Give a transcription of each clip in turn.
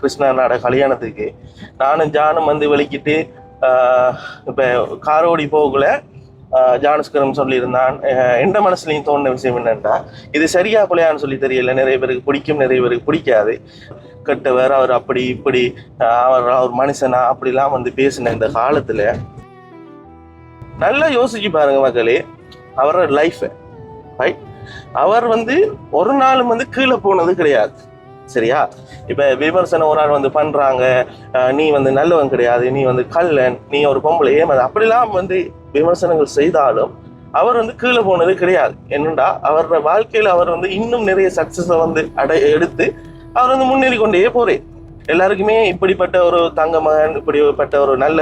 கிருஷ்ணனோட கல்யாணத்துக்கு நானும் ஜானும் வந்து வெளிக்கிட்டு இப்போ காரோடி போகல ஜானுஸ்கரம் சொல்லியிருந்தான். எந்த மனசுலையும் தோணுன விஷயம் என்னன்னா, இது சரியா பிள்ளையான்னு சொல்லி தெரியல. நிறைய பேருக்கு பிடிக்கும், நிறைய பேருக்கு பிடிக்காது. கெட்டவர், அவர் அப்படி இப்படி, அவர் மனுஷனா அப்படிலாம் வந்து பேசின இந்த காலத்துல நல்லா யோசிச்சு பாருங்க மக்களே, அவரோட லைஃப் ரைட். அவர் வந்து ஒரு நாளும் வந்து கீழே போனது கிடையாது. சரியா? இப்ப விமர்சனம் ஒரு நாள் வந்து பண்றாங்க, நீ வந்து நல்லவன் கிடையாது, நீ வந்து கள்ளன், நீ ஒரு பொம்பளை ஏமாது, அப்படிலாம் வந்து விமர்சனங்கள் செய்தாலும் அவர் வந்து கீழே போனது கிடையாது. என்னண்டா அவரோட வாழ்க்கையில அவர் வந்து இன்னும் நிறைய சக்சஸை வந்து எடுத்து அவர் வந்து முன்னேறி கொண்டே போறேன். எல்லாருக்குமே இப்படிப்பட்ட ஒரு தங்க மகன், இப்படிப்பட்ட ஒரு நல்ல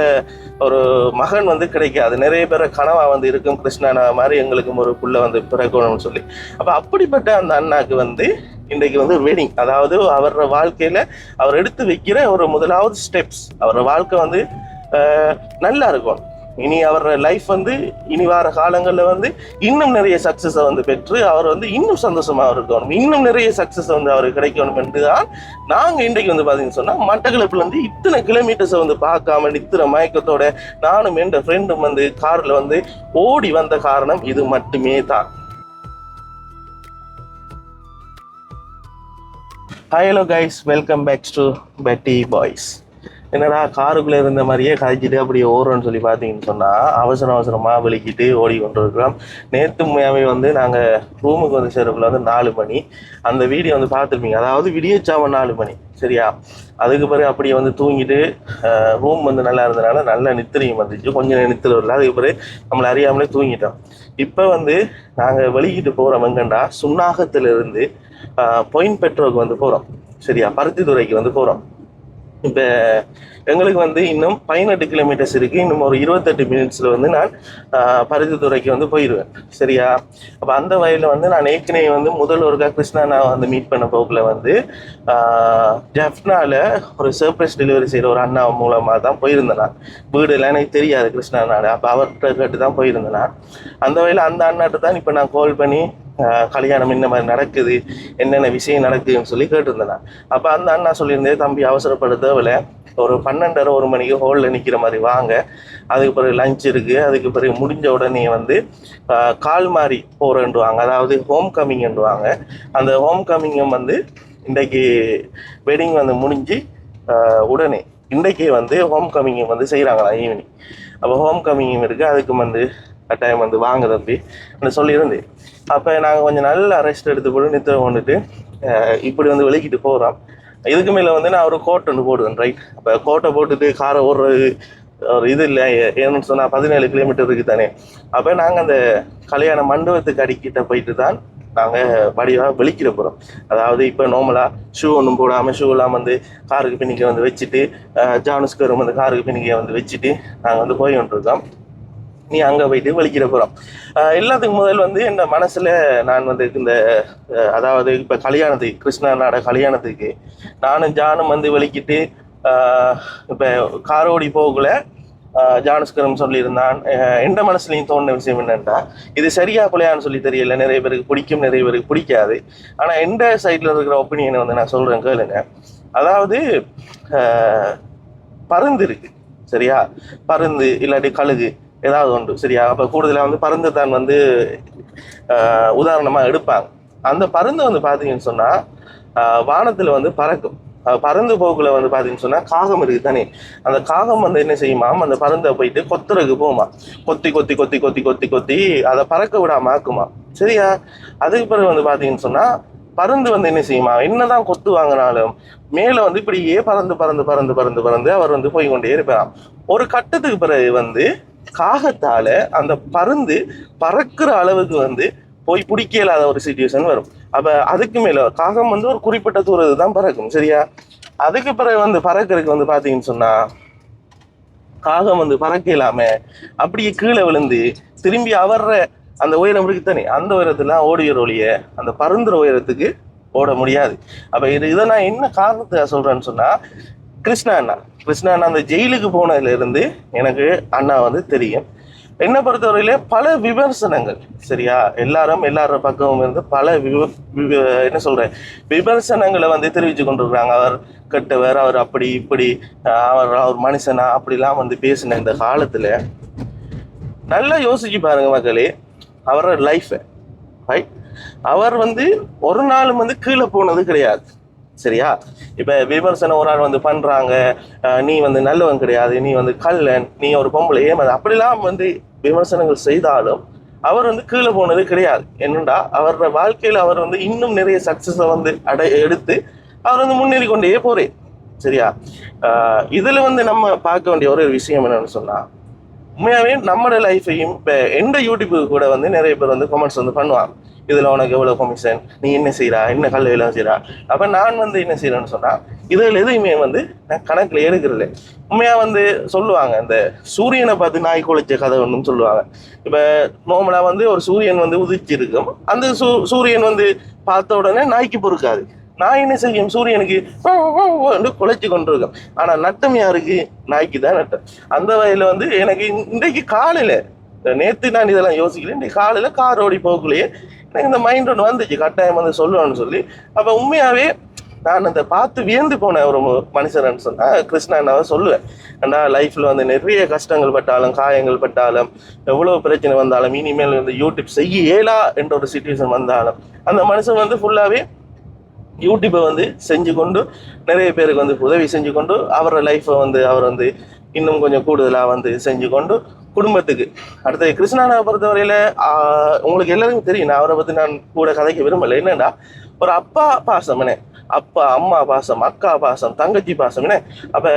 ஒரு மகன் வந்து கிடைக்காது. நிறைய பேர் கனவா வந்து இருக்கும், கிருஷ்ணனா மாதிரி எங்களுக்கும் ஒரு புள்ள வந்து பிறக்கணும்னு சொல்லி. அப்ப அப்படிப்பட்ட அந்த அண்ணாக்கு வந்து இன்றைக்கு வந்து வெட்டிங், அதாவது அவரோட வாழ்க்கையில அவர் எடுத்து வைக்கிற ஒரு முதலாவது ஸ்டெப்ஸ். அவரோட வாழ்க்கை வந்து நல்லா இருக்கும். இனி அவரோட லைஃப் வந்து இனி வர காலங்களில் வந்து இன்னும் நிறைய சக்சஸை வந்து பெற்று அவர் வந்து இன்னும் சந்தோஷமாக இருக்கணும், இன்னும் நிறைய சக்சஸ் வந்து அவருக்கு கிடைக்கணும் என்று தான் நாங்கள் இன்றைக்கு வந்து பார்த்தீங்கன்னு சொன்னால் மட்டக்களப்பில் வந்து இத்தனை கிலோமீட்டர்ஸை வந்து பார்க்காம இத்தனை மயக்கத்தோட நானும் என் ஃப்ரெண்டும் வந்து காரில் வந்து ஓடி வந்த காரணம் இது மட்டுமே தான். Hello guys, welcome back to petty boys. என்னடா காருக்குள்ளே இருந்த மாதிரியே கழிச்சிட்டு அப்படியே ஓடுறோன்னு சொல்லி பார்த்தீங்கன்னு சொன்னால் அவசரமாக வெளிக்கிட்டு ஓடி கொண்டு இருக்கிறோம். நேற்று உண்மையாகவே வந்து நாங்கள் ரூமுக்கு வந்து சேரக்குள்ள வந்து 4 மணி. அந்த வீடியோ வந்து பார்த்துருப்பீங்க, அதாவது விடியச்சாம 4 மணி. சரியா? அதுக்கு பிறகு அப்படியே வந்து தூங்கிட்டு ரூம் வந்து நல்லா இருந்ததுனால நல்ல நித்திரையும் வந்துச்சு, கொஞ்சம் நித்திரை வரல. அதுக்கு பிறகு நம்மளை அறியாமலே தூங்கிட்டோம். இப்போ வந்து நாங்கள் வெளிக்கிட்டு போகிறோம் எங்கண்டா, சுன்னாகத்திலிருந்து பொயின் பெட்ரோக்கு வந்து போகிறோம். சரியா? பருத்தித்துறைக்கு வந்து போகிறோம். இப்போ எங்களுக்கு வந்து இன்னும் 18 கிலோமீட்டர்ஸ் இருக்குது. இன்னும் ஒரு 28 மினிட்ஸில் வந்து நான் பருத்தித்துறைக்கு வந்து போயிடுவேன். சரியா? அப்போ அந்த வயலில் வந்து நான் ஏற்கனவே வந்து முதல் ஒருக்கா கிருஷ்ணா வந்து மீட் பண்ண போக்கில் வந்து ஜெஃப்னாவில் ஒரு சர்ப்ரைஸ் டெலிவரி செய்கிற ஒரு அண்ணா மூலமாக தான் போயிருந்தேன். நான் வீடுலாம் எனக்கு தெரியாது கிருஷ்ணானால, அப்போ அவர்கிட்ட கேட்டு தான் போயிருந்தேன் நான். அந்த வயலில் அந்த அண்ணாட்ட தான் இப்போ நான் கால் பண்ணி கல்யாணம் என்ன மாதிரி நடக்குது, என்னென்ன விஷயம் நடக்குதுன்னு சொல்லி கேட்டிருந்தேன். அப்போ அந்த அண்ணா சொல்லியிருந்தேன், தம்பி அவசரப்பட தேவையில்ல, ஒரு 12:30 1 மணிக்கு ஹோலில் நிற்கிற மாதிரி வாங்க, அதுக்கு பிறகு லஞ்ச் இருக்குது, அதுக்கு பிறகு முடிஞ்ச உடனே வந்து கால் மாதிரி போகிறேன்டுவாங்க, அதாவது ஹோம் கம்மிங்ன்றுவாங்க. அந்த ஹோம் கம்மிங்கும் வந்து இன்றைக்கு வெட்டிங் வந்து முடிஞ்சு உடனே இன்றைக்கே வந்து ஹோம் கம்மிங்கும் வந்து செய்கிறாங்களா ஈவினிங். அப்போ ஹோம் கம்மிங்கும் இருக்குது, அதுக்கு வந்து டைம் வந்து வாங்க தம்பி சொல்லியிருந்தேன். அப்போ நாங்கள் கொஞ்சம் நல்ல ரெஸ்ட் எடுத்து போட்டு நித்திர கொண்டுட்டு இப்படி வந்து வெளிக்கிட்டு போகிறோம். இதுக்கு மேலே வந்து நான் ஒரு கோட் ஒன்று போடுவேன். ரைட்? அப்போ கோட்டை போட்டுட்டு காரை ஓடுறது ஒரு இது இல்லை, ஏன்னு சொன்னால் 17 கிலோமீட்டர் இருக்குது தானே. அப்போ நாங்கள் அந்த கல்யாண மண்டபத்துக்கு அடிக்கிட்ட போயிட்டு தான் நாங்கள் வடிவாக வெளிக்கிற போகிறோம். அதாவது இப்போ நார்மலாக ஷூ ஒன்றும் போடாமல் ஷூ எல்லாம் வந்து காருக்கு பின்னிக்க வந்து வச்சுட்டு ஜானுஸ்கரும் வந்து காருக்கு பின்னிக்க வந்து வச்சுட்டு நாங்கள் வந்து போய் கொண்டிருக்கோம். நீ அங்கே போயிட்டு வலிக்கிற போகிறோம். எல்லாத்துக்கும் முதல் வந்து என் மனசில் நான் வந்து இந்த அதாவது இப்போ கல்யாணத்துக்கு கிருஷ்ணனோட கல்யாணத்துக்கு நானும் ஜானும் வந்து வலிக்கிட்டு இப்போ காரோடி போகல ஜானுஸ்கரம் சொல்லியிருந்தான். எந்த மனசுலையும் தோணுன விஷயம் என்னென்னா, இது சரியா பிள்ளையான்னு சொல்லி தெரியல. நிறைய பேருக்கு பிடிக்கும், நிறைய பேருக்கு பிடிக்காது. ஆனால் எந்த சைடில் இருக்கிற ஒப்பீனியனை வந்து நான் சொல்கிறேன் கேளுங்க. அதாவது பருந்து இருக்கு, சரியா? பருந்து இல்லாட்டி கழுகு ஏதாவது ஒன்று, சரியா? அப்போ கூடுதலாக வந்து பருந்து தான் வந்து உதாரணமாக எடுப்பாங்க. அந்த பருந்து வந்து பார்த்தீங்கன்னு சொன்னால் வானத்தில் வந்து பறக்கும். பறந்து போக்குல வந்து பார்த்தீங்கன்னு சொன்னால் காகம் இருக்குது தானே. அந்த காகம் வந்து என்ன செய்யுமா, அந்த பருந்தை போயிட்டு கொத்துறதுக்கு போகுமா, கொத்தி கொத்தி கொத்தி கொத்தி கொத்தி கொத்தி அதை பறக்க விடாம ஆக்குமா. சரியா? அதுக்கு பிறகு வந்து பார்த்தீங்கன்னு சொன்னால் பருந்து வந்து என்ன செய்யுமா, என்னதான் கொத்து வாங்கினாலும் மேலே வந்து இப்படியே பறந்து பறந்து பறந்து பறந்து பறந்து அவர் வந்து போய் கொண்டே இருப்பாராம். ஒரு கட்டத்துக்கு பிறகு வந்து காகத்தால அந்த பருந்து பறக்கிற அளவுக்கு வந்து போய் பிடிக்க இல்லாத ஒரு சிச்சுவேஷன் வரும். அப்ப அதுக்கு மேல காகம் வந்து ஒரு குறிப்பிட்ட தூரத்துக்கு தான் பறக்கும். சரியா? அதுக்கு பிறகு வந்து பறக்கிறதுக்கு வந்து பாத்தீங்கன்னு சொன்னா காகம் வந்து பறக்க இல்லாம அப்படியே கீழே விழுந்து திரும்பி அவர்ற அந்த உயரம் இருக்குத்தானே, அந்த உயரத்துல ஓடிற ஒழிய அந்த பருந்துற உயரத்துக்கு ஓட முடியாது. அப்ப இதை நான் என்ன காரணத்தை சொல்றேன்னு சொன்னா, கிருஷ்ணா அண்ணா அந்த ஜெயிலுக்கு போனதுல இருந்து எனக்கு அண்ணா வந்து தெரியும். என்னை பொறுத்தவரையிலே பல விமர்சனங்கள், சரியா, எல்லாரும் பக்கமும் இருந்து பல என்ன சொல்றேன், விமர்சனங்களை வந்து தெரிவித்து கொண்டிருக்கிறாங்க. அவர் கெட்டவர், அவர் அப்படி இப்படி, அவர் மனுஷனா அப்படிலாம் வந்து பேசின இந்த காலத்துல நல்லா யோசிச்சு பாருங்க மக்களே, அவரோட லைஃபை, ரைட், அவர் வந்து ஒரு நாளும் வந்து கீழே போனது கிடையாது, சரியா. இப்ப விமர்சனம் ஒரு ஆள் வந்து பண்றாங்க, நீ வந்து நல்லவன் கிடையாது, நீ வந்து கள்ளன், நீ ஒரு பொம்பளை ஏமாது, அப்படிலாம் வந்து விமர்சனங்கள் செய்தாலும் அவர் வந்து கீழே போனது கிடையாது. என்னண்டா அவரோட வாழ்க்கையில அவர் வந்து இன்னும் நிறைய சக்சஸை வந்து எடுத்து அவர் வந்து முன்னேறி கொண்டே போறேன், சரியா. இதுல வந்து நம்ம பார்க்க வேண்டிய ஒரு விஷயம் என்னன்னு சொன்னா, உண்மையாவே நம்மளோட லைஃபையும் இப்போ எந்த யூடியூபுக்கு கூட வந்து நிறைய பேர் வந்து கமெண்ட்ஸ் வந்து பண்ணுவாங்க, இதில் உனக்கு எவ்வளோ கமிஷன், நீ என்ன செய்கிறா, என்ன கல்வி எல்லாம் செய்கிறா. அப்போ நான் வந்து என்ன செய்கிறேன்னு சொன்னால், இதில் எதுவுமே வந்து நான் கணக்கில் எடுக்கிறதில்ல. உண்மையாக வந்து சொல்லுவாங்க, இந்த சூரியனை பார்த்து நாய் குலைச்ச கதை ஒன்றும் சொல்லுவாங்க. இப்போ நார்மலாக வந்து ஒரு சூரியன் வந்து உதிச்சிருக்கும், அந்த சூரியன் வந்து பார்த்த உடனே நாய்க்கு பொறுக்காது. நான் என்ன செய்யும், சூரியனுக்கு குலைச்சு கொண்டிருக்கேன். ஆனா நட்டம் யாருக்கு, நாய்க்கு தான் நட்டம். அந்த வகையில வந்து எனக்கு இன்றைக்கு காலையில, நேற்று நான் இதெல்லாம் யோசிக்கிறேன், இன்றைக்கு காலையில கார் ஓடி போகக்குள்ளேயே எனக்கு இந்த மைண்ட் ஒன்று வந்துச்சு, கட்டாயம் வந்து சொல்லணும்னு சொல்லி. அப்ப உண்மையாவே நான் அந்த பார்த்து வியந்து போன ஒரு மனுஷன் சொன்னா கிருஷ்ணா நான் சொல்லுவேன். ஏன்னா லைஃப்ல வந்து நிறைய கஷ்டங்கள் பட்டாலும், காயங்கள் பட்டாலும், எவ்வளவு பிரச்சனை வந்தாலும், இனிமேல் வந்து யூடியூப் செய்ய இயலா என்ற ஒரு சிச்சுவேஷன் வந்தாலும், அந்த மனுஷன் வந்து ஃபுல்லாவே யூடியூப்பை வந்து செஞ்சு கொண்டு நிறைய பேருக்கு வந்து உதவி செஞ்சு கொண்டு அவரோட லைஃப்பை வந்து அவர் வந்து இன்னும் கொஞ்சம் கூடுதலாக வந்து செஞ்சு கொண்டு குடும்பத்துக்கு அடுத்த கிருஷ்ணாவை பொறுத்தவரையில உங்களுக்கு எல்லாருக்கும் தெரியும், நான் அவரை பற்றி நான் கூட கதைக்க விரும்பலை. என்னன்னா ஒரு அப்பா பாசம் என்ன, அப்பா அம்மா பாசம், அக்கா பாசம், தங்கச்சி பாசம் என்ன. அப்போ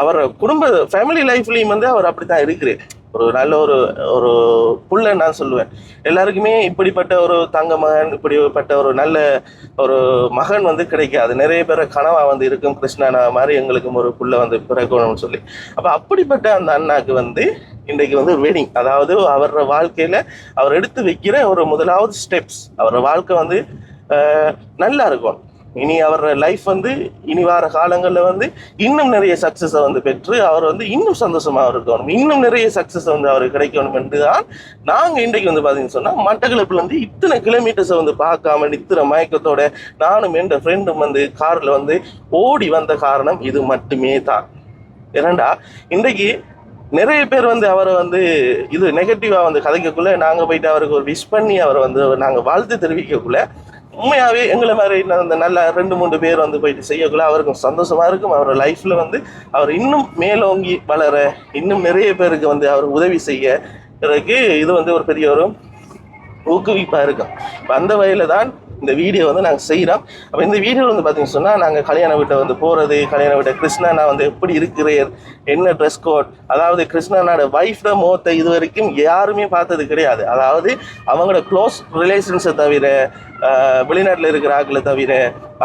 அவர் குடும்ப ஃபேமிலி லைஃப்லேயும் வந்து அவர் அப்படி தான் இருக்கிறார். ஒரு நல்ல ஒரு புள்ள நான் சொல்லுவேன். எல்லாருக்குமே இப்படிப்பட்ட ஒரு தங்க மகன், இப்படிப்பட்ட ஒரு நல்ல ஒரு மகன் வந்து கிடைக்காது. நிறைய பேர் கனவா வந்து இருக்கும், கிருஷ்ணனா மாதிரி எங்களுக்கும் ஒரு புள்ள வந்து பிறக்கணும்னு சொல்லி. அப்ப அப்படிப்பட்ட அந்த அண்ணாக்கு வந்து இன்றைக்கு வந்து வெட்டிங், அதாவது அவரோட வாழ்க்கையில அவர் எடுத்து வைக்கிற ஒரு முதலாவது ஸ்டெப்ஸ், அவரோட வாழ்க்கை வந்து நல்லா இருக்கும். இனி அவரோட லைஃப் வந்து இனி வார காலங்களில் வந்து இன்னும் நிறைய சக்ஸஸை வந்து பெற்று அவர் வந்து இன்னும் சந்தோஷமாக இருக்கணும், இன்னும் நிறைய சக்ஸஸ் வந்து அவருக்கு கிடைக்கணும் என்று தான் நாங்கள் இன்றைக்கு வந்து பார்த்தீங்கன்னு சொன்னால் மட்டக்களப்பில் வந்து இத்தனை கிலோமீட்டர்ஸை வந்து பார்க்காம இத்தனை மயக்கத்தோட நானும் என் ஃப்ரெண்டும் வந்து காரில் வந்து ஓடி வந்த காரணம் இது மட்டுமே தான். ஏனண்டா இன்றைக்கு நிறைய பேர் வந்து அவரை வந்து இது நெகட்டிவாக வந்து கதைக்கக்குள்ள நாங்கள் போயிட்டு அவருக்கு ஒரு விஷ் பண்ணி அவரை வந்து நாங்கள் வாழ்த்து தெரிவிக்கக்குள்ள உண்மையாகவே எங்களை மாதிரி அந்த நல்ல 2-3 பேர் வந்து போயிட்டு செய்யக்குள்ள அவருக்கும் சந்தோஷமா இருக்கும். அவரோட லைஃப்ல வந்து அவர் இன்னும் மேலோங்கி வளர, இன்னும் நிறைய பேருக்கு வந்து அவர் உதவி செய்யறதுக்கு இது வந்து ஒரு பெரிய ஒரு ஊக்குவிப்பாக இருக்கும். இப்போ அந்த வகையில தான் இந்த வீடியோ வந்து நாங்கள் செய்கிறோம். அப்போ இந்த வீடியோ வந்து பார்த்தீங்கன்னு சொன்னால், நாங்கள் கல்யாண வீட்டை வந்து போகிறது, கல்யாண வீட்டை கிருஷ்ணனா வந்து எப்படி இருக்கிறார், என்ன ட்ரெஸ் கோட், அதாவது கிருஷ்ணனோட வைஃப்ட முகத்தை இது வரைக்கும் யாருமே பார்த்தது கிடையாது. அதாவது அவங்களோட க்ளோஸ் ரிலேஷன்ஸை தவிர, வெளிநாட்டில் இருக்கிற ஆக்களை தவிர,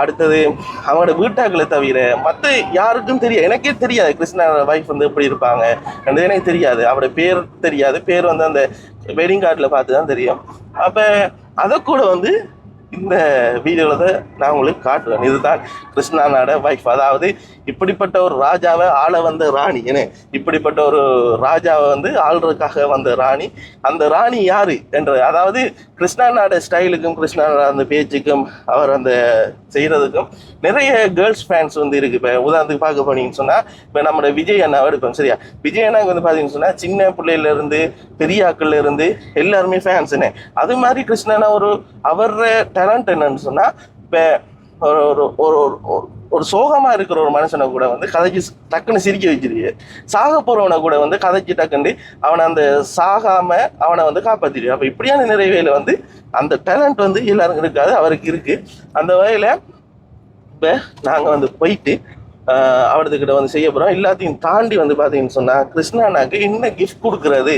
அடுத்தது அவங்களோட வீட்டாக்களை தவிர மற்ற யாருக்கும் தெரியாது. எனக்கே தெரியாது கிருஷ்ணனோட வைஃப் வந்து எப்படி இருப்பாங்க அது எனக்கு தெரியாது. அவரோட பேர் தெரியாது, பேர் வந்து அந்த வெட்டிங் கார்டில் பார்த்து தான் தெரியும். அப்போ அதை கூட வந்து இந்த வீடியோவில் தான் நான் உங்களுக்கு காட்டுவேன். இதுதான் கிருஷ்ணனோட வைஃப். அதாவது இப்படிப்பட்ட ஒரு ராஜாவை ஆள வந்த ராணி, என்ன இப்படிப்பட்ட ஒரு ராஜாவை வந்து ஆள்றதுக்காக வந்த ராணி. அந்த ராணி யாரு என்ற, அதாவது கிருஷ்ணனோட ஸ்டைலுக்கும் கிருஷ்ணனோட அந்த பேச்சுக்கும் அவர் அந்த செய்கிறதுக்கும் நிறைய கேர்ள்ஸ் ஃபேன்ஸ் வந்து இருக்குது. இப்போ உதாரணத்துக்கு பார்க்க போனீங்கன்னு சொன்னால், இப்போ நம்மளோட விஜய் அண்ணாவை எடுப்போம், சரியா. விஜய் அண்ணாவுக்கு வந்து பார்த்தீங்கன்னு சொன்னால் சின்ன பிள்ளையிலேருந்து பெரிய ஆக்கள்ல இருந்து எல்லாருமே ஃபேன்ஸுன்னு. அது மாதிரி கிருஷ்ணனா ஒரு அவர டேலண்ட் என்னன்னு சொன்னால், இப்போ ஒரு சோகமா இருக்கிற ஒரு மனுஷனை கூட வந்து கதைச்சு டக்குன்னு சிரிக்க வச்சிருக்க, சாக போறவனை கூட வந்து கதைச்சு டக்குன்னு அவனை அந்த சாகாம அவனை வந்து காப்பாத்திரு. அப்ப இப்படியான நிறைய வேலை வந்து அந்த டேலண்ட் வந்து எல்லாருக்கும் இருக்காது, அவருக்கு இருக்கு. அந்த வகையில இப்ப நாங்க வந்து போயிட்டு அவர்கிட்ட வந்து செய்ய போறோம். எல்லாத்தையும் தாண்டி வந்து பாத்தீங்கன்னு சொன்னா, கிருஷ்ணானாக்கு என்ன கிஃப்ட் கொடுக்கறது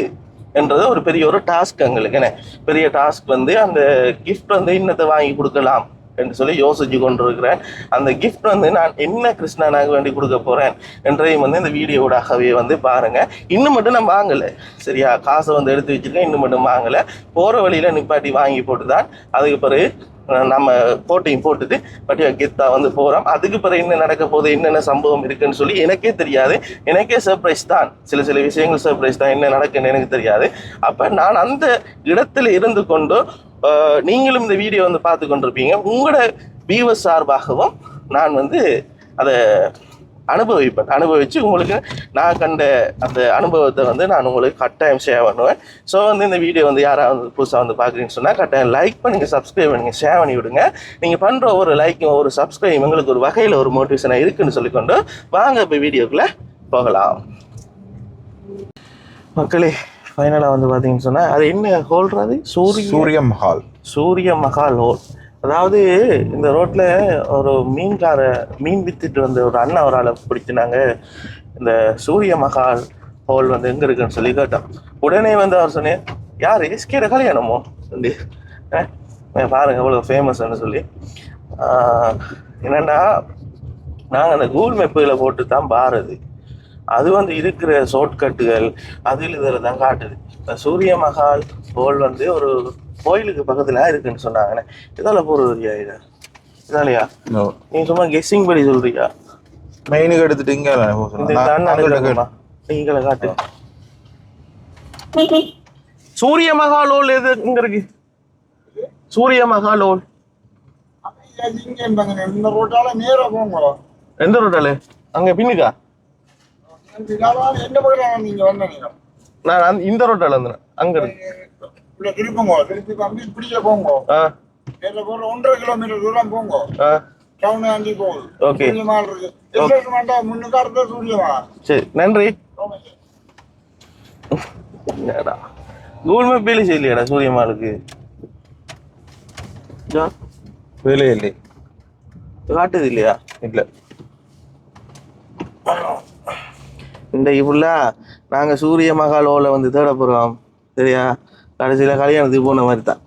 என்றது ஒரு பெரிய ஒரு டாஸ்க். எங்களுக்கு என்ன பெரிய டாஸ்க் வந்து அந்த கிஃப்ட் வந்து இன்னத்தை வாங்கி கொடுக்கலாம் என்று சொல்லி யோசிச்சு கொண்டிருக்கிறேன். அந்த கிஃப்ட் வந்து நான் என்ன கிருஷ்ணனாக வேண்டி கொடுக்க போறேன் என்றதையும் வந்து இந்த வீடியோடாகவே வந்து பாருங்க. இன்னும் மட்டும் நான் வாங்கலை, சரியா, காசை வந்து எடுத்து வச்சிருக்கேன், இன்னும் மட்டும் வாங்கலை. போற வழியில நிப்பாட்டி வாங்கி போட்டுதான் அதுக்கு பிறகு நம்ம போட்டையும் போட்டுட்டு பட்டியா கெத்தா வந்து போகிறோம். அதுக்கு பிறகு என்ன நடக்க போகுது, என்னென்ன சம்பவம் இருக்குன்னு சொல்லி எனக்கே தெரியாது. எனக்கே சர்ப்ரைஸ் தான், சில விஷயங்கள் சர்ப்ரைஸ் தான், என்ன நடக்குன்னு எனக்கு தெரியாது. அப்போ நான் அந்த இடத்துல இருந்து கொண்டு நீங்களும் இந்த வீடியோ வந்து பார்த்து கொண்டிருப்பீங்க. உங்களோட வியூவர்ஸ் சார்பாகவும் நான் வந்து அதை அனுபவிச்சு உங்களுக்கு நான் கண்ட அந்த அனுபவத்தை வந்து நான் உங்களுக்கு கட்டாயம் ஷேர் பண்ணுவேன். ஸோ வந்து இந்த வீடியோ வந்து யாராவது புதுசாக வந்து பார்க்குறீங்கன்னு சொன்னால் கட்டாயம் லைக் பண்ணுங்கள், சப்ஸ்கிரைப் பண்ணுங்கள், ஷேர் பண்ணி விடுங்க. நீங்கள் பண்ணுற ஒவ்வொரு லைக்கும் ஒவ்வொரு சப்ஸ்கிரைப் எங்களுக்கு ஒரு வகையில் ஒரு மோட்டிவேஷனாக இருக்குன்னு சொல்லிக்கொண்டு வாங்க இப்போ வீடியோக்குள்ளே போகலாம். மக்களே, ஃபைனலாக வந்து பார்த்தீங்கன்னு சொன்னால் அது என்ன ஹோல்றது, சூரிய மஹால் ஹோல். அதாவது இந்த ரோட்டில் ஒரு மீன் வித்துட்டு வந்து ஒரு அண்ணா ஒரு ஆளை பிடிச்சினாங்க. இந்த சூரிய மஹால் ஹோல் வந்து எங்கே இருக்குன்னு சொல்லி கேட்டோம். உடனே வந்து அவர் சொன்னேன், யார் எஸ்கேட கல்யாணமோ சொல்லி பாருங்க அவ்வளோ ஃபேமஸ்ன்னு சொல்லி. என்னென்னா நாங்கள் அந்த கூகுள் மேப்புகளை போட்டு தான் பாருது, அது வந்து இருக்கிற ஷார்ட்கட்டுகள் அதில் இதில் தான் காட்டுது. சூரிய மஹால் ஹோல் வந்து ஒரு கோயிலுக்கு பக்கத்துல இருக்குன்னு சொன்னாங்கண்ணே. இதால போறதுயா? இதாலையா? நீ சும்மா கெஸ்ஸிங் படி சொல்றியா? மெயினுக்கு எடுத்துட்டு நீங்கள காட்டு. சூரிய மஹால் ஹோல் எது இங்க இருக்கு? சூரிய மஹால் ஹோல் இந்த ரோட்டால நேரா போங்க. எந்த ரோட்டால? அங்க பின்னுக்கா? எந்த பக்கம் நீங்க வந்தீங்க? நான் இந்த ரோட்டால இருந்தேன். அங்க இருக்கு. திருப்பி இப்படியே போங்க. 1.5 கிலோமீட்டர் தூரம் போங்க. டவுன் ஆண்டி போகுது. ஓகே. சூரியமால் இருக்கு. முன்னுக்கு சூரியமா. சரி, நன்றி. கூகுள் மேப் வேலை செய்யலையாடா சூரியமாலுக்கு? வேலை இல்லை, காட்டுது இல்லையா? இல்லை. இந்த இவ்வளோ நாங்கள் சூரிய மஹால் ஹோலை வந்து தேட போகிறோம், சரியா? கடைசியில் கல்யாணத்துக்கு போன மாதிரி தான்.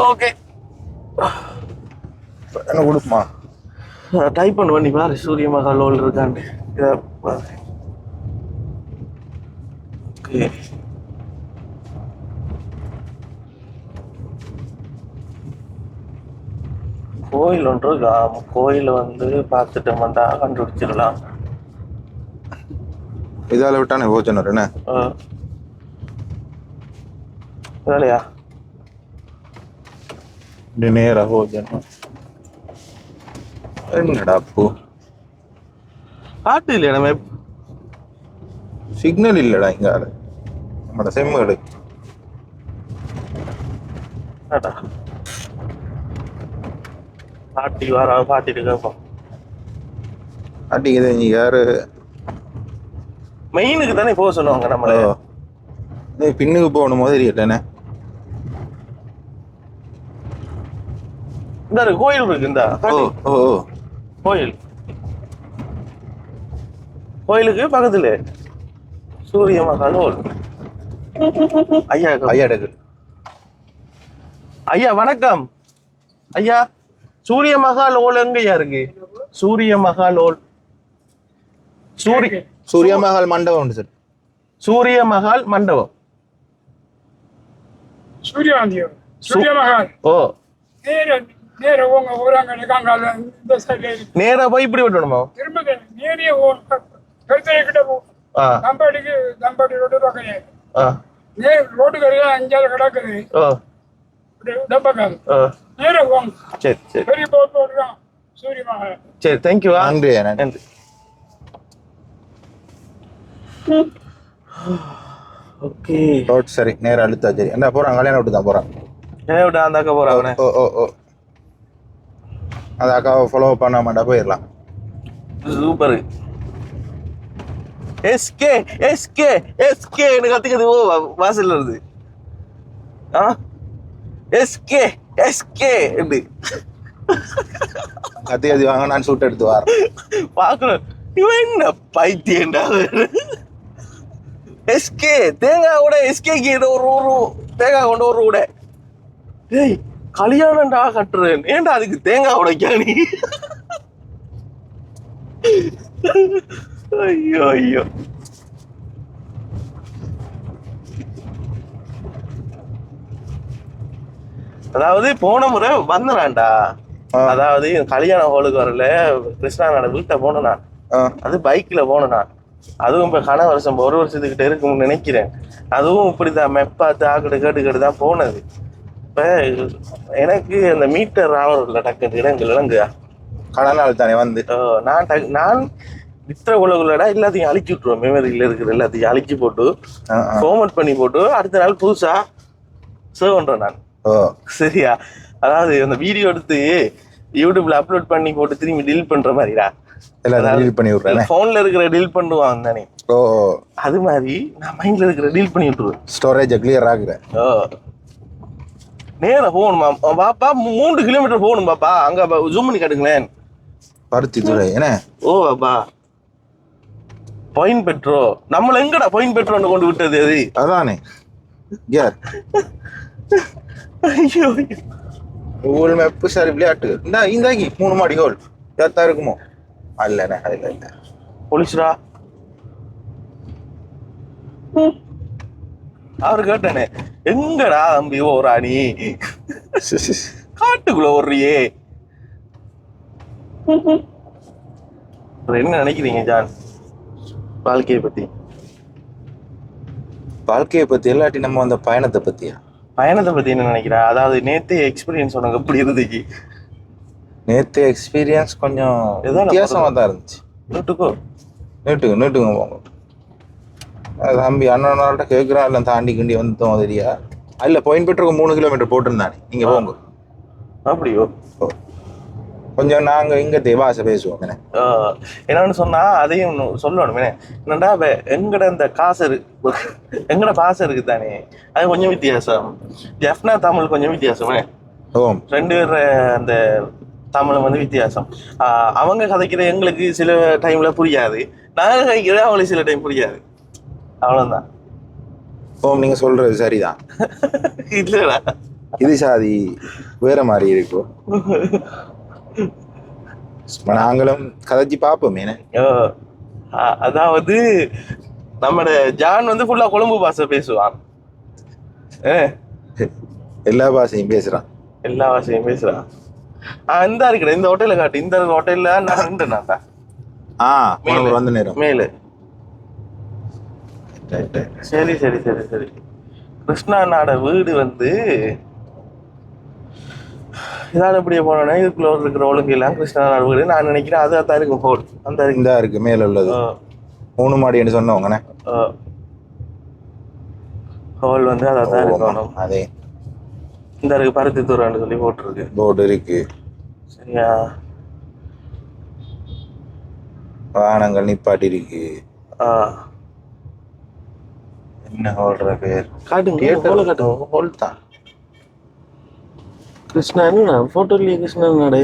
ஓகே, என்ன கொடுக்குமா? டைப் பண்ணி பாரு சூரிய மஹால் ஹோல் இருக்கான்னு. ஓகே, கோயில் ஒன்று இருக்கா? கோயில் வந்து பார்த்துட்டோம்டா கண்டுபிடிச்சிடலாம். இதால விட்டானே போச்சனர் என்ன வேலையா? நேரா போச்சனம் என்னடா அப்போ காட்டு இல்லையா? நம்ம சிக்னல் இல்லடா இங்க. நம்மட செம்மடு பாட்டி வர பாட்டிட்டு கேட்போம். பாட்டிக்கு நீ யாரு? மெயினுக்கு தானே போக சொல்லுவாங்க நம்மள. பின்னுக்கு போகணும் மாதிரி இல்லைண்ணே. இந்த கோயில் இருக்கு. இந்த கோயிலுக்கு பக்கத்துல சூரிய மஹால் ஹோல். ஐயா வணக்கம். ஐயா, சூரிய மஹால் ஹோல் எங்கயா இருக்கு? சூரிய மஹால் ஹோல், சூரிய மஹால் மண்டபம் உண்டு சார். சூரிய மஹால் மண்டபம், சூரிய மஹால். ஓ, நேரா போங்க. ஊராங்க நிக்காங்க இந்த சைடுல. நேரா போய் இப்படி விட்டணுமா? திரும்ப நேரே கருத்தரை கிட்ட போ. தம்பாடி ரோடு பக்கமே. ரோடு கரையா 5 கிடக்குது. நேரா போங்க. சரி சரி, பெரிய போட் போடுறான் சூரிய மஹால். சரி, தேங்க்யூ. நன்றி நன்றி. ஓகே, ரோட் சரி, நேரா அழுத்தா. சரி, என்ன போறான்? கல்யாணம் விட்டு தான் போறான். என்ன விட்டு அந்த அக்கா போறான். ஓ, அந்த அக்காவை ஃபாலோ பண்ண மாட்டா போயிடலாம். சூப்பர். எஸ்கே எஸ்கே எஸ்கேன்னு கத்துக்கிறது. ஓ, வாசல்ல இருந்து எஸ்கே எஸ்கே கத்தி வாங்க, நான் சூட் எடுத்து வரேன். பாக்கணும் இவன் என்ன பைத்தியண்டா. எஸ்கே தேங்காவோட எஸ்கேக்கு ஒரு தேங்காய் கொண்டு ஒரு கூட. டேய், கல்யாணம்டா கட்டுறேன், ஏன்டா அதுக்கு தேங்காய் உடைக்கா நீ? ஐயோ ஐயோ. அதாவது போன முறை வந்தனான்டா, அதாவது கல்யாண ஹாலுக்கு வரல, கிருஷ்ணாவோட வீட்டை போனேன் நான். அது பைக்ல போனேன் நான். அதுவும் இப்ப கன வருஷம் 1 வருஷத்துக்கிட்ட இருக்கும்னு நினைக்கிறேன். அதுவும் இப்படிதான் மெப்பாத்து ஆக்கிட்டு கேட்டு தான் போனது. இப்ப எனக்கு அந்த மீட்டர் ஆவரில் டக்கு இடங்குயா கடனால் தானே வந்து நான் வித்திர குலகுலடா எல்லாத்தையும் அழிச்சு விட்டுருவோம். மெமரியில இருக்கிற எல்லாத்தையும் அழிச்சு போட்டு ஃபார்மட் பண்ணி போட்டு அடுத்த நாள் புதுசா சேவ் பண்றேன் நான். சரியா? அதாவது அந்த வீடியோ எடுத்து யூடியூப்ல அப்லோட் பண்ணி போட்டு திரும்பி டெலிட் பண்ற மாதிரிடா. போன்ல இருக்கிற டெலிட் பண்ணுவான் தானே, அது மாதிரி நான் மைண்ட்ல இருக்கிற டெலிட் பண்ணி விட்டுருவேன். ஸ்டோரேஜ் கிளியர் ஆகுற நேரம் போகணுமா பாப்பா, 3 கிலோமீட்டர் போகணும் பாப்பா. அங்க ஜூம் பண்ணி காட்டுங்களேன். பருத்தி துறை என்ன? ஓ பாப்பா, பாயிண்ட் பெட்ரோ நம்மள எங்கடா பாயிண்ட் பெட்ரோன்னு கொண்டு விட்டது? அது அதானே யார் ஐயோ கூகுள் மேப் சரி விளையாட்டு இந்தாக்கி 3 மாடி ஹோல் ஏத்தா இருக்குமோ? அல்லண்ணே அதில் இல்லை போலீஸ்ரா. அவரு கேட்டானே, எங்கடா தம்பி ஓரா நீ காட்டுக்குள்ள ஓடுறியே? என்ன நினைக்கிறீங்க ஜான் வாழ்க்கையை பத்தி? வாழ்க்கையை பத்தி இல்லாட்டி நம்ம அந்த பயணத்தை பத்தியா? பயணத்தை பத்தி என்ன நினைக்கிறேன்? அதாவது நேத்து எக்ஸ்பீரியன்ஸ் உனக்கு எப்படி இருந்துச்சு? நேத்து எக்ஸ்பீரியன்ஸ் கொஞ்சம் வித்தியாசமா தான் இருந்துச்சு. நீட்டுக்கு போங்க. தம்பி அண்ணன்கிட்ட கேட்குறான், இல்லை தாண்டி கிண்டி வந்துட்டோம் தெரியா? அல்ல பாயிண்ட் பெட்ரோக்கு 3 கிலோமீட்டர் போட்டிருந்தானே, நீங்க போங்க. அப்படியோ? கொஞ்சம் நாங்க இங்க தேவாசை பேசுவோம். என்னன்னு சொன்னா அதையும் சொல்லணும். என்னடா எங்கட இந்த காசு எங்கட பாசம் இருக்கு தானே, அது கொஞ்சம் வித்தியாசம். ஜெஃப்னா தமிழ் கொஞ்சம் வித்தியாசம். 2 பேர் அந்த தமிழ் வந்து வித்தியாசம். அவங்க கதைக்கிற எங்களுக்கு சில டைம்ல புரியாது, நாங்க கதைக்கிறது அவங்களுக்கு சில டைம் புரியாது. அவ்வளவுதான். நீங்க சொல்றது சரிதான். இல்லடா, இது சாதி வேற மாதிரி இருக்கும். நாங்களும் கதைச்சி பார்ப்போமே. அதாவது நம்மட ஜான் வந்து ஃபுல்லா கொழும்பு பாஷை பேசுவான். எல்லா பாஷையும் பேசுறான். இந்த இருக்கிற இந்த ஹோட்டல்ல காட்டு, இந்த ஹோட்டல்ல நான் நின்றுனாண்டா. வந்து நேரம் மேலு. சரி சரி சரி சரி. கிருஷ்ணா நாட வீடு வந்து இதால இப்படியே போனோன்னா இதுக்குள்ள இருக்கிற ஒழுங்கு எல்லாம் கிருஷ்ணா நாடு வீடு நான் நினைக்கிறேன். அதான் இருக்கும் ஹோல். அந்த இந்த இருக்கு மேல உள்ளது 3 மாடின்னு சொன்னவங்கண்ணே. ஹோல் வந்து அதான் இருக்கணும். அதே இந்த இருக்கு பருத்தி தூரம்னு சொல்லி போட்டுருக்கு, போர்டு இருக்கு. சரியா? வாகனங்கள் நிப்பாட்டி இருக்கு. என்ன ஹோல்ற பேர் காட்டுங்க. ஹோல் தான் கிருஷ்ணா. என்ன போட்டோ இல்லையே கிருஷ்ணா நாடு?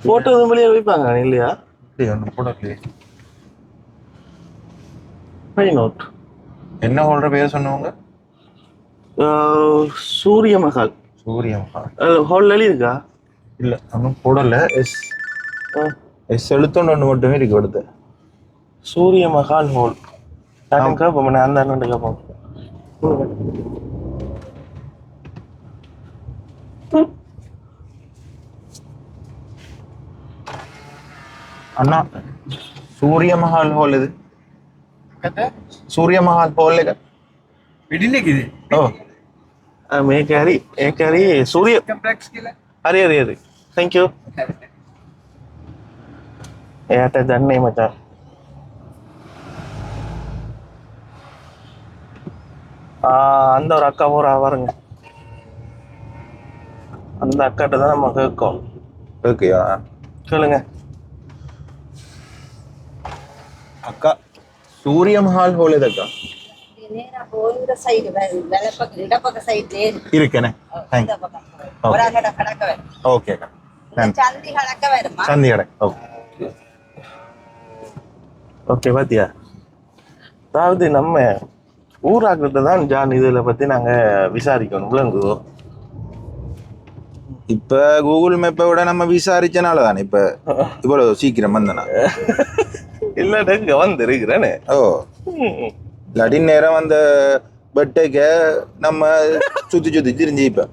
போட்டோ வெளியே வைப்பாங்க இல்லையா? என்ன ஹோல்ற பேர் சொன்னவங்க? சூரிய மஹால். ஹோல் இருக்கா? இல்ல ஒன்னும் போடல. எஸ் எழுத்தொன்னு மட்டுமே இருக்கு. அடுத்து சூரிய மஹால் ஹோல் கேட்போம். அந்த அண்ணன் கேட்போம். அண்ணா சூரிய மஹால் ஹோல் இது சூரிய மஹால் ஹோல் सूर्य अरे अरे अरे थैंक यू यार डन नहीं मचा அந்த ஒரு அக்கா போறா பாருங்க. அந்த அக்காட்ட தான் நம்ம கேட்கோம். ஓகேயா? சொல்லுங்க அக்கா. சூரிய மஹால் ஹோல் எதக்கா? நேரா போற சைடு வலப்பக்க இடப்பக்க சைடுல இருக்கேனே. Thank you. ஒரு அங்கட கடக்க வே. ஓகே அக்கா. சந்தி கடக்க வருமா? சந்தி கடை. Okay okay. பாத்தியா, அதாவது நம்ம ஊராக்கிட்ட தான் ஜான் இதில் பற்றி நாங்கள் விசாரிக்கணும். விளங்குதோ? இப்போ கூகுள் மேப்பை விட நம்ம விசாரிச்சனால தானே இப்போ இவ்வளோ சீக்கிரம் வந்தேனா? இல்லாட்ட வந்துருக்கிறேன்னு. ஓ இல்லாட்டி நேரம் அந்த பர்த்டேக்கு நம்ம சுத்தி சுத்தி திரிஞ்சு இப்ப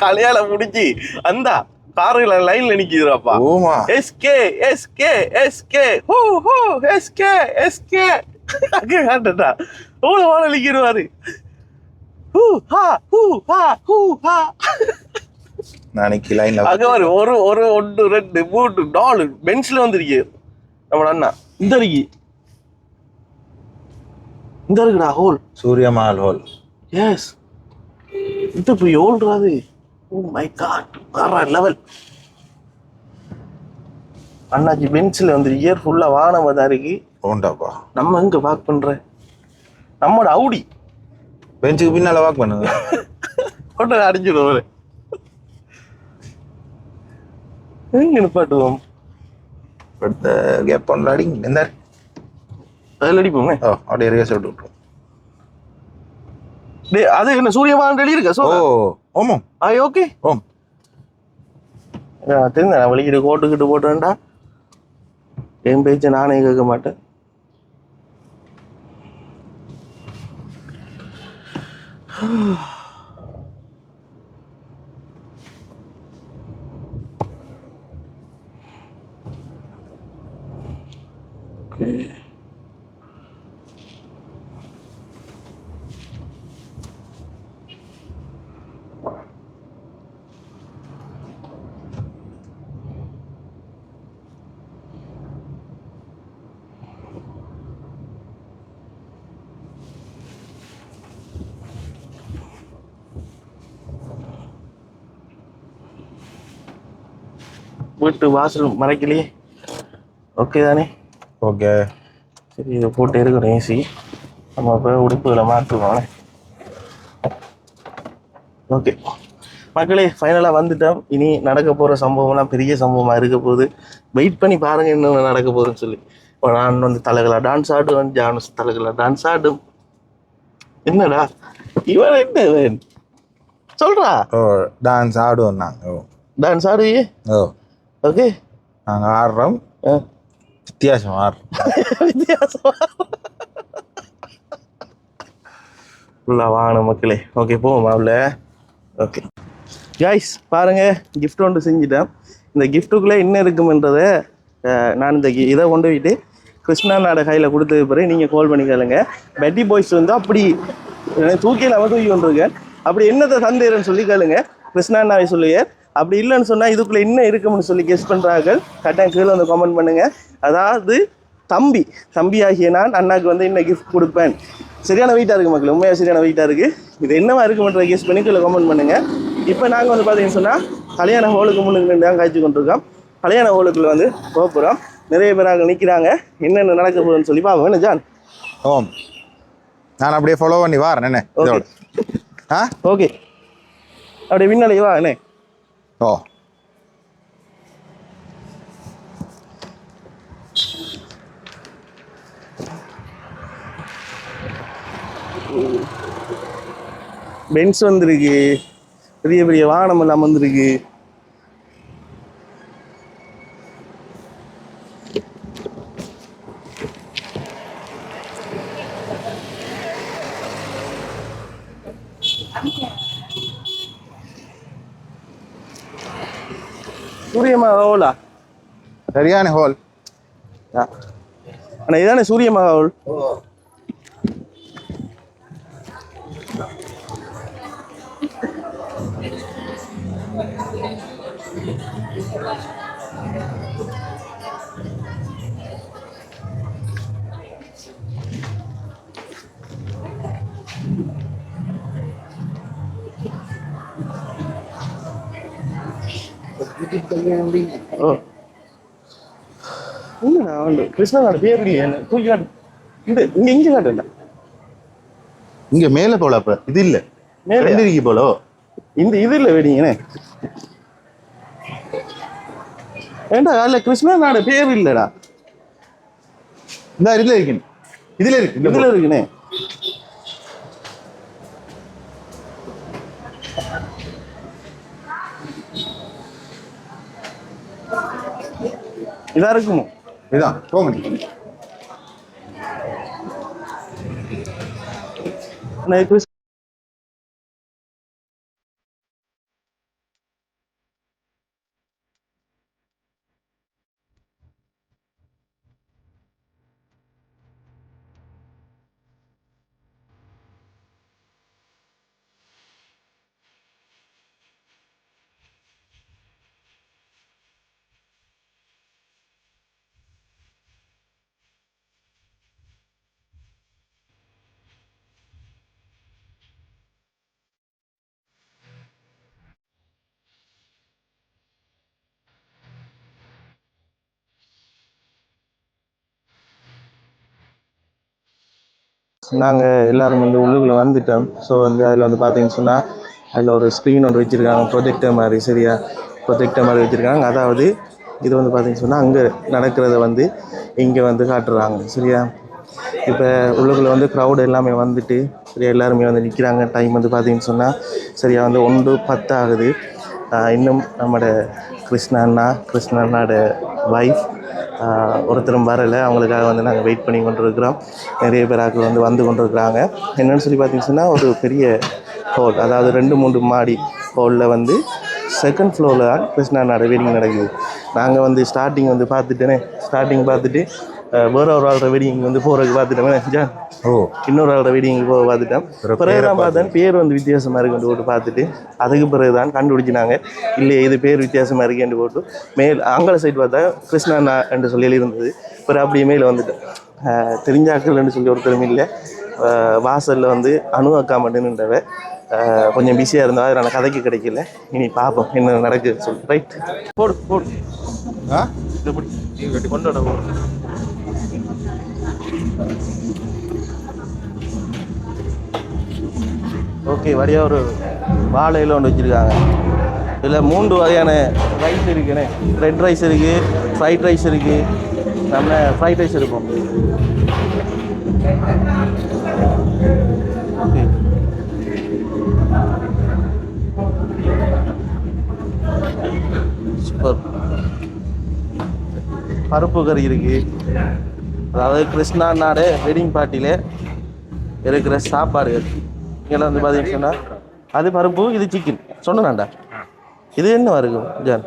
கல்யாணம் முடிஞ்சு அந்த காருல லைன்ல நிக்குதுப்பா. ஓமா SK SK SK who who SK SK அங்க காட்டடா ஓட ஓட நிக்கிறாரு. ஹூ ஹா ஹூ ஹா ஹூ ஹா நாளைக்கு லைன்ல அங்க ஒரு ஒரு ஒரு 1 2 3 4 பெஞ்ச்ல வந்திருக்கு நம்ம அண்ணா. இந்த இருக்குடா ஹோல். சூரிய மஹால் ஹால். எஸ் இது போய் ஓல்றாது. ஓ மை காட் வேற லெவல். அண்ணாச்சி பெஞ்சில் வந்து இயர் ஃபுல்லா வாகனம் தான் இருக்கு. ஓண்டாப்பா நம்ம எங்க பார்க் பண்ற நம்மோட அவுடி பெஞ்சுக்கு பின்னால வாக் பண்ணுங்க. ஹோட்டல் அடிஞ்சிடுவோம். எங்க நிப்பாட்டுவோம்? அடுத்த கேப் பண்ணல அடிங்க எந்த அதில் அடிப்போமே. ஓ அப்படியே ரிவர்ஸ் விட்டு விட்டுரும். டே அது என்ன சூரியவான் எழுதியிருக்க? ஓ ஓமம் ஓகே ஓம் தெரிஞ்ச நான் வலிக்கிட்டு கோட்டுக்கிட்டு போட்டேன்டா. என் பேச்சை நானே கேட்க மாட்டேன். வீட்டு வாசல் மறைக்கலையே. ஓகே தானே? ஓகே சரி இதை போட்டு இருக்கணும் ஏசி. நம்ம இப்போ உடுப்புகளை மாற்றுவோம். ஓகே மக்களே ஃபைனலாக வந்துட்டோம். இனி நடக்க போகிற சம்பவம்லாம் பெரிய சம்பவமாக இருக்க போகுது. வெயிட் பண்ணி பாருங்கள் என்ன நடக்க போகுதுன்னு சொல்லி. இப்போ நான் வந்து தலைகளாக டான்ஸ் ஆடுவேன். ஜானஸ் தலைகளாக டான்ஸ் ஆடும். என்னடா இவன் என்ன இவன் சொல்கிறா? ஓ டான்ஸ் ஆடுவோம் நாங்கள். ஓ டான்ஸ் ஆடுவியே? ஓ ஓகே நாங்கள் ஆடுறோம். வித்தியாசம் ஆடுறோம். வித்தியாசம் ஃபுல்லாக வாங்கணும் மக்களே. ஓகே போவோம் மாவில். ஓகே கைஸ் பாருங்க கிஃப்ட் ஒன்று செஞ்சுட்டேன். இந்த கிஃப்ட்டுக்குள்ளே என்ன இருக்குமென்றதை நான் இந்த இதை கொண்டு போயிட்டு கிருஷ்ணா நாட கையில் கொடுத்தது பிறகு நீங்கள் கால் பண்ணி கேளுங்க. பெட்டி பாய்ஸ் வந்து அப்படி தூக்கியில் அவன் தூக்கி கொண்டிருக்கேன். அப்படி என்னத்தை தந்தேரன்னு சொல்லி கேளுங்க. கிருஷ்ணா நாவை சொல்லுங்க. அப்படி இல்லைன்னு சொன்னால் இதுக்குள்ளே என்ன இருக்கும்னு சொல்லி கெஸ் பண்ணுறார்கள். கட்டாயம் கீழே வந்து கமெண்ட் பண்ணுங்கள். அதாவது தம்பி ஆகிய நான் அண்ணாக்கு வந்து என்ன கிஃப்ட் கொடுப்பேன். சரியான வெயிட்டாக இருக்குது மக்கள், உண்மையாக சரியான வெயிட்டாக இருக்குது. இது என்னவா இருக்குமென்றதை கெஸ் பண்ணி கீழே கமெண்ட் பண்ணுங்கள். இப்போ நாங்கள் வந்து பார்த்தீங்கன்னு சொன்னால் கல்யாண ஹோலுக்கு முன்னுக்கு தான் காய்ச்சி கொண்டிருக்கோம். கல்யாண ஹோலுக்குள்ள வந்து போகிறோம். நிறைய பேர் அங்கே நிற்கிறாங்க. என்னென்ன நடக்க போகுதுன்னு சொல்லி பார்ப்போம். என்ன ஜான்? ஓம் நான் அப்படியே ஃபாலோ பண்ணி வாரேன் என்ன. ஓகே அப்படியே பின்னாலே வா என்ன. ஓ பென்ஸ் வந்திருக்கு. பெரிய பெரிய வாகனம் எல்லாம் வந்திருக்கு. சூரியமா ஹோலா? சரியான ஹோல். அண்ணா இதானே சூரியமா ஹோல்? ஓ இல்லைண்ணா உண்டு. கிருஷ்ணனோட பேர் இல்லையே என்ன தூக்கி காட்டு. இந்த இங்கே இங்கே காட்டுண்ணா. இங்க மேல போல அப்ப இது இல்ல மேலே இருக்கு போலோ. இந்த இது இல்லை வெடிங்கண்ணே. ஏண்டா அதில் கிருஷ்ணனோட பேர் இல்லைடா. இந்த இதுல இருக்கு. இதுல இருக்கு. இதுல இருக்குண்ணே. இதா இருக்குமோ? இதான் போங்க. நான் நாங்கள் எல்லோரும் வந்து உள்ளுக்குள்ளே வந்துட்டோம். ஸோ வந்து அதில் வந்து பார்த்தீங்கன்னு சொன்னால் அதில் ஒரு ஸ்க்ரீன் ஒன்று வச்சுருக்காங்க, ப்ரொஜெக்டர் மாதிரி. சரியா, ப்ரொஜெக்டர் மாதிரி வச்சுருக்காங்க. அதாவது இது வந்து பார்த்தீங்கன்னு சொன்னால் அங்கே நடக்கிறத வந்து இங்கே வந்து காட்டுறாங்க. சரியா, இப்போ உள்ளுக்குள்ளே வந்து க்ரௌடு எல்லாமே வந்துட்டு சரியா எல்லாருமே வந்து நிற்கிறாங்க. டைம் வந்து பார்த்தீங்கன்னு சொன்னால் சரியா வந்து 1:10 ஆகுது. இன்னும் நம்மளோட கிருஷ்ணண்ணாட வைஃப் ஒருத்தரும் வரலை. அவங்களுக்காக வந்து நாங்கள் வெயிட் பண்ணி கொண்டு இருக்கிறோம். நிறைய பேராக்கள் வந்து கொண்டு இருக்கிறாங்க. என்னென்னு சொல்லி பார்த்தீங்கன்னு சொன்னால் ஒரு பெரிய ஹால், அதாவது 2-3 மாடி ஹாலில் வந்து செகண்ட் ஃப்ளோரில் தான் கிருஷ்ணண்ணாட வெட்டிங் நடக்குது. நாங்கள் வந்து ஸ்டார்டிங் வந்து பார்த்துட்டு வேற ஒரு ஆளோட வெட்டிங் வந்து போகிறதுக்கு பார்த்துட்டோமே ஜான். இன்னொரு ஆளோட வெட்டிங் போக பார்த்துட்டோம். பிறகு தான் பார்த்தேன் பேர் வந்து வித்தியாசமாக இருக்குன்னு போட்டு பார்த்துட்டு அதுக்கு பிறகு தான் கண்டுபிடிச்சினாங்க. இல்லையே இது பேர் வித்தியாசமாக இருக்குன்னு போட்டு அங்கே சைடு பார்த்தா கிருஷ்ணண்ணா என்று சொல்லி இருந்தது. பிறகு அப்படியே மேலே வந்துட்டேன். தெரிஞ்சாக்கள்னு சொல்லி ஒருத்தரும் இல்லை. வாசலில் வந்து அணு அக்கா மட்டும்ன்றவ கொஞ்சம் பிஸியாக இருந்தால் அதை நான் கதைக்கு கிடைக்கல. இனி பார்ப்போம் என்ன நடக்குதுன்னு சொல்லி. ரைட், போடு கொண்டோட போடு. ஓகே, வழியாக ஒரு வாழையில் ஒன்று வச்சுருக்காங்க. இதில் 3 வகையான ரைஸ் இருக்குண்ணே. ரெட் ரைஸ் இருக்குது, ஃப்ரைட் ரைஸ் இருக்குது. நம்ம ஃப்ரைட் ரைஸ் இருக்கும். Okay, super. பருப்பு கறி இருக்குது. அதாவது கிருஷ்ணாண்ணாட வெட்டிங் பார்ட்டியில் இருக்கிற சாப்பாடு. இங்கே வந்து பார்த்தீங்கன்னா அது பருப்பு, இது சிக்கன் சொன்னாண்டா. இது என்ன இருக்கும் ஜான்?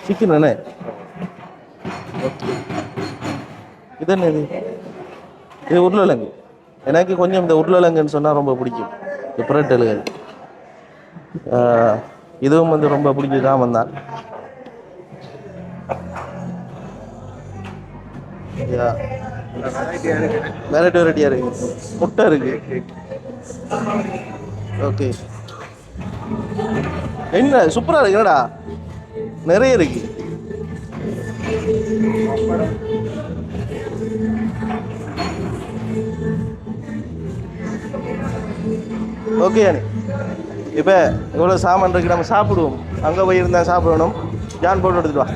சிக்கன் தானே. இது என்ன? இது உருளைக்கிழங்கு. எனக்கு கொஞ்சம் இந்த உருளைக்கிழங்குன்னு சொன்னால் ரொம்ப பிடிக்கும். இந்த புரட்டலுகள் இதுவும் வந்து ரொம்ப பிடிச்சதான் வந்தான். வெரைட்டியாக இருக்கு. முட்டை இருக்கு. ஓகே, என்ன சூப்பராக இருக்கு. என்னடா நிறைய இருக்கு. ஓகே, இப்போ இவ்வளோ சாமான் இருக்கு. நம்ம சாப்பிடுவோம். அங்கே போய் இருந்தால் சாப்பிடணும். ஜான் போட்டு எடுத்துட்டு வா.